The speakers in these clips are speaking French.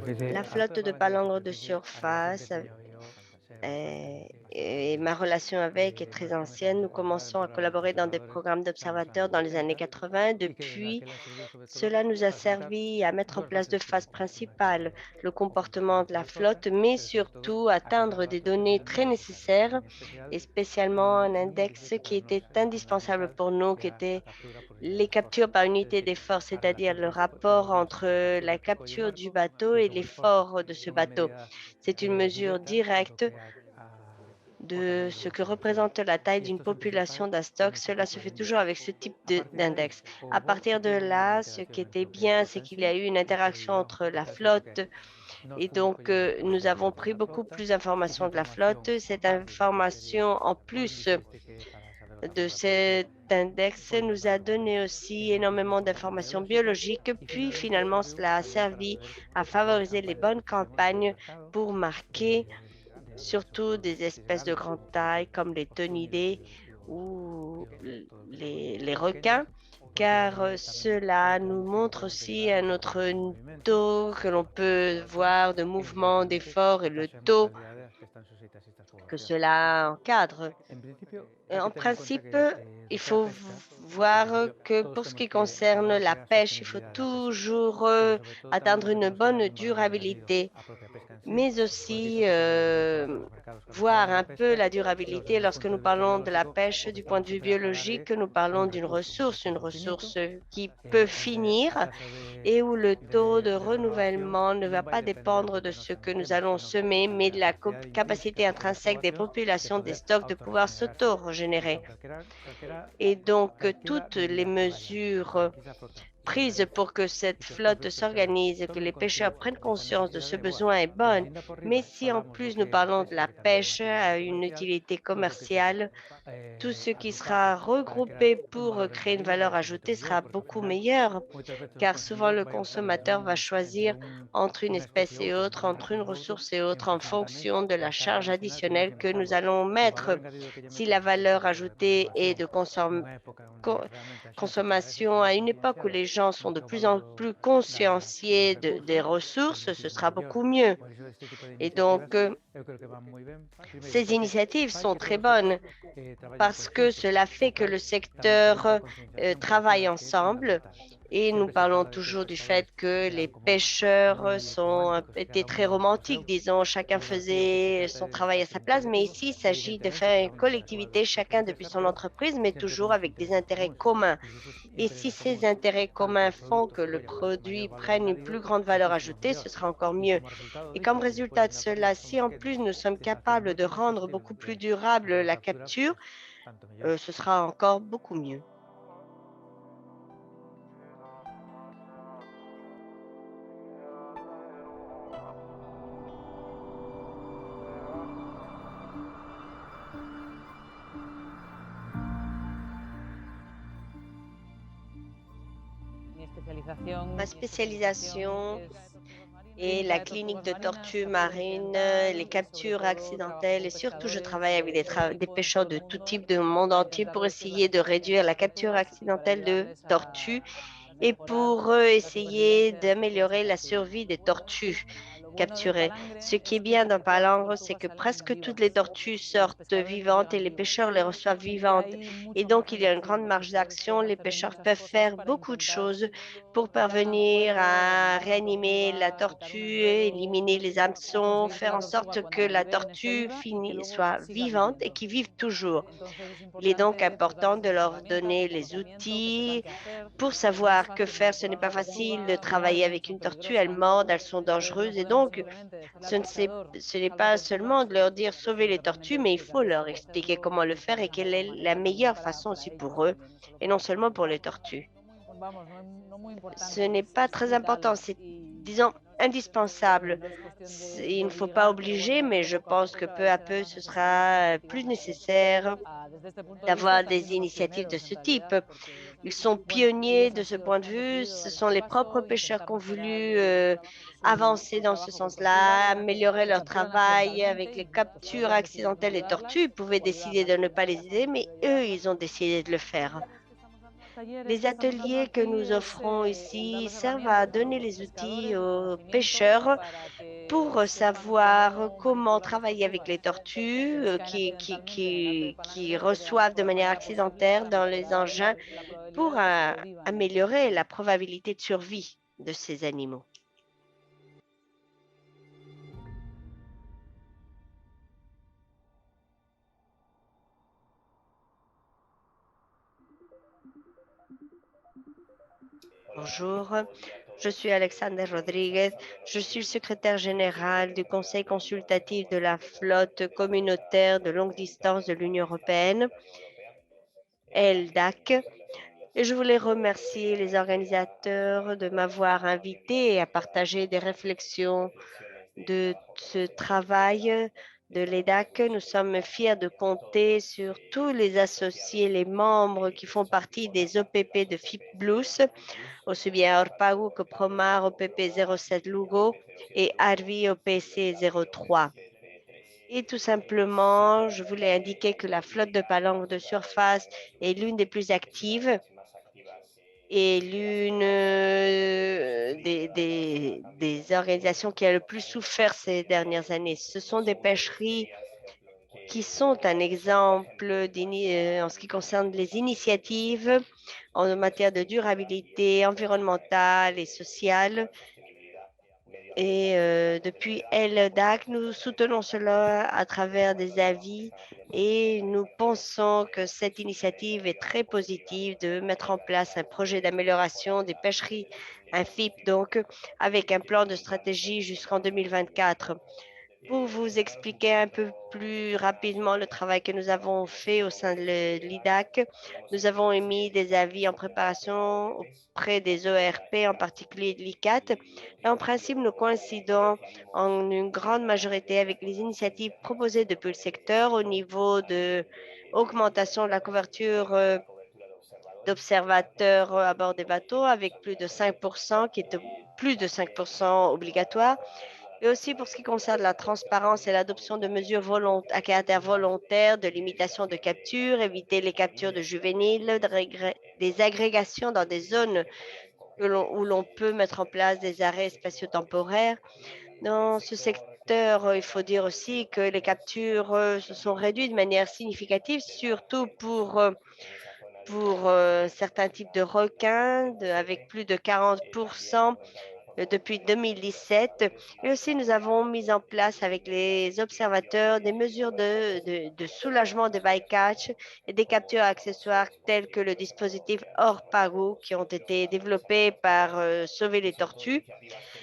La flotte de palangres de surface et ma relation avec est très ancienne. Nous commençons à collaborer dans des programmes d'observateurs dans les années 80. Depuis, cela nous a servi à mettre en place deux phases principales, le comportement de la flotte, mais surtout atteindre des données très nécessaires et spécialement un index qui était indispensable pour nous, qui était les captures par unité d'effort, c'est-à-dire le rapport entre la capture du bateau et l'effort de ce bateau. C'est une mesure directe de ce que représente la taille d'une population d'un stock. Cela se fait toujours avec ce type d'index. À partir de là, ce qui était bien, c'est qu'il y a eu une interaction entre la flotte et donc nous avons pris beaucoup plus d'informations de la flotte. Cette information, en plus de cet index, nous a donné aussi énormément d'informations biologiques. Puis finalement, cela a servi à favoriser les bonnes campagnes pour marquer surtout des espèces de grande taille comme les tonidés ou les requins, car cela nous montre aussi un autre taux que l'on peut voir de mouvement, d'effort et le taux que cela encadre. En principe, il faut voir que pour ce qui concerne la pêche, il faut toujours atteindre une bonne durabilité, mais aussi voir un peu la durabilité lorsque nous parlons de la pêche du point de vue biologique. Nous parlons d'une ressource, une ressource qui peut finir et où le taux de renouvellement ne va pas dépendre de ce que nous allons semer, mais de la capacité intrinsèque des populations, des stocks de pouvoir s'auto-régénérer. Et donc, toutes les mesures prises pour que cette flotte s'organise et que les pêcheurs prennent conscience de ce besoin est bonne. Mais si en plus nous parlons de la pêche à une utilité commerciale, tout ce qui sera regroupé pour créer une valeur ajoutée sera beaucoup meilleur, car souvent le consommateur va choisir entre une espèce et autre, entre une ressource et autre, en fonction de la charge additionnelle que nous allons mettre. Si la valeur ajoutée est de co- consommation à une époque où les gens sont de plus en plus conscienciés des ressources, ce sera beaucoup mieux. Et donc, ces initiatives sont très bonnes parce que cela fait que le secteur travaille ensemble et nous parlons toujours du fait que les pêcheurs étaient très romantiques, disons, chacun faisait son travail à sa place, mais ici, il s'agit de faire une collectivité, chacun depuis son entreprise, mais toujours avec des intérêts communs. Et si ces intérêts communs font que le produit prenne une plus grande valeur ajoutée, ce sera encore mieux. Et comme résultat de cela, si en plus nous sommes capables de rendre beaucoup plus durable la capture, ce sera encore beaucoup mieux. Ma spécialisation est la clinique de tortues marines, les captures accidentelles et surtout je travaille avec des pêcheurs de tout type de monde entier pour essayer de réduire la capture accidentelle de tortues et pour essayer d'améliorer la survie des tortues capturées. Ce qui est bien dans Palangre, c'est que presque toutes les tortues sortent vivantes et les pêcheurs les reçoivent vivantes. Et donc, il y a une grande marge d'action. Les pêcheurs peuvent faire beaucoup de choses pour parvenir à réanimer la tortue, éliminer les hameçons, faire en sorte que la tortue soit vivante et qui vive toujours. Il est donc important de leur donner les outils pour savoir que faire. Ce n'est pas facile de travailler avec une tortue. Elles mordent, elles sont dangereuses. Et donc, ce n'est pas seulement de leur dire sauver les tortues, mais il faut leur expliquer comment le faire et quelle est la meilleure façon aussi pour eux, et non seulement pour les tortues. Ce n'est pas très important, c'est, disons, indispensable. Il ne faut pas obliger, mais je pense que peu à peu, ce sera plus nécessaire d'avoir des initiatives de ce type. Ils sont pionniers de ce point de vue. Ce sont les propres pêcheurs qui ont voulu avancer dans ce sens-là, améliorer leur travail avec les captures accidentelles des tortues. Ils pouvaient décider de ne pas les aider, mais eux, ils ont décidé de le faire. talleres Les que estamos dando ateliers que aquí nous es offrons dar ici las servent à herramientas a donner los les outils pescadores, el aux conocimiento pêcheurs para que pour sepan savoir cómo comment manipular las travailler avec les tortugas, tortues que caen accidentalmente en la qui palanque, reçoivent de por manière manera posible accidentelle para dans les mejorar engins la probabilidad pour de que sobrevivan. améliorer la probabilité de survie de ces animaux. Bonjour, je suis Alexander Rodriguez. Je suis le secrétaire général du Conseil consultatif de la flotte communautaire de longue distance de l'Union européenne, ELDAC. Et je voulais remercier les organisateurs de m'avoir invité à partager des réflexions de ce travail de l'EDAC. Nous sommes fiers de compter sur tous les associés, les membres qui font partie des OPP de FIPBLUS, aussi bien Orpago que Promar, OPP 07 Lugo et Arvi OPC 03. Et tout simplement, je voulais indiquer que la flotte de palangres de surface est l'une des plus actives et l'une des organisations qui a le plus souffert ces dernières années. Ce sont des pêcheries qui sont un exemple en ce qui concerne les initiatives en matière de durabilité environnementale et sociale. Et depuis LDAC, nous soutenons cela à travers des avis et nous pensons que cette initiative est très positive de mettre en place un projet d'amélioration des pêcheries, un FIP, donc avec un plan de stratégie jusqu'en 2024. Pour vous expliquer un peu plus rapidement le travail que nous avons fait au sein de l'IDAC, nous avons émis des avis en préparation auprès des ORP, en particulier de l'ICAT. Et en principe, nous coïncidons en une grande majorité avec les initiatives proposées depuis le secteur au niveau de augmentation de la couverture d'observateurs à bord des bateaux avec plus de 5%, qui est plus de 5% obligatoire et aussi pour ce qui concerne la transparence et l'adoption de mesures à caractère volontaire de limitation de capture, éviter les captures de juvéniles, des agrégations dans des zones où l'on peut mettre en place des arrêts spatio-temporaires. Dans ce secteur, il faut dire aussi que les captures se sont réduites de manière significative, surtout pour certains types de requins, avec plus de 40% depuis 2017. Et aussi, nous avons mis en place avec les observateurs des mesures de soulagement des bycatch et des captures accessoires telles que le dispositif Orpago qui ont été développés par Sauver les tortues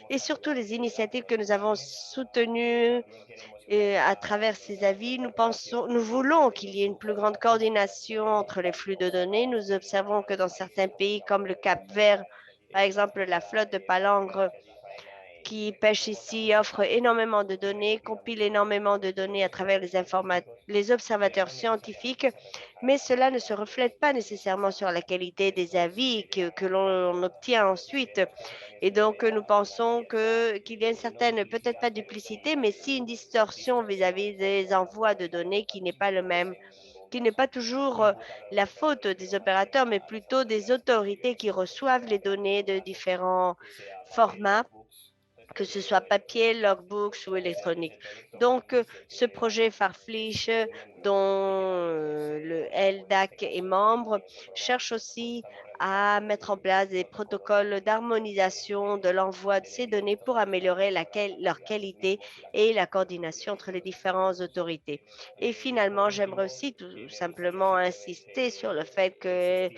et surtout les initiatives que nous avons soutenues et à travers ces avis, nous voulons qu'il y ait une plus grande coordination entre les flux de données. Nous observons que dans certains pays comme le Cap-Vert, par exemple, la flotte de palangres qui pêche ici offre énormément de données, compile énormément de données à travers les observateurs scientifiques, mais cela ne se reflète pas nécessairement sur la qualité des avis que l'on obtient ensuite. Et donc, nous pensons qu'il y a une certaine, peut-être pas duplicité, mais si une distorsion vis-à-vis des envois de données qui n'est pas le même, qui n'est pas toujours la faute des opérateurs, mais plutôt des autorités qui reçoivent les données de différents formats que ce soit papier, logbooks ou électronique. Donc, ce projet Farfetch, dont le LDAC est membre, cherche aussi à mettre en place des protocoles d'harmonisation de l'envoi de ces données pour améliorer leur qualité et la coordination entre les différentes autorités. Et finalement, j'aimerais aussi tout simplement insister sur le fait que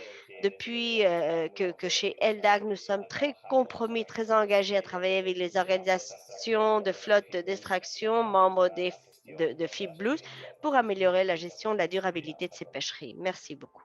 depuis que chez LDAC, nous sommes très compromis, très engagés à travailler avec les organisations de flotte d'extraction, membres de FIP Blues, pour améliorer la gestion de la durabilité de ces pêcheries. Merci beaucoup.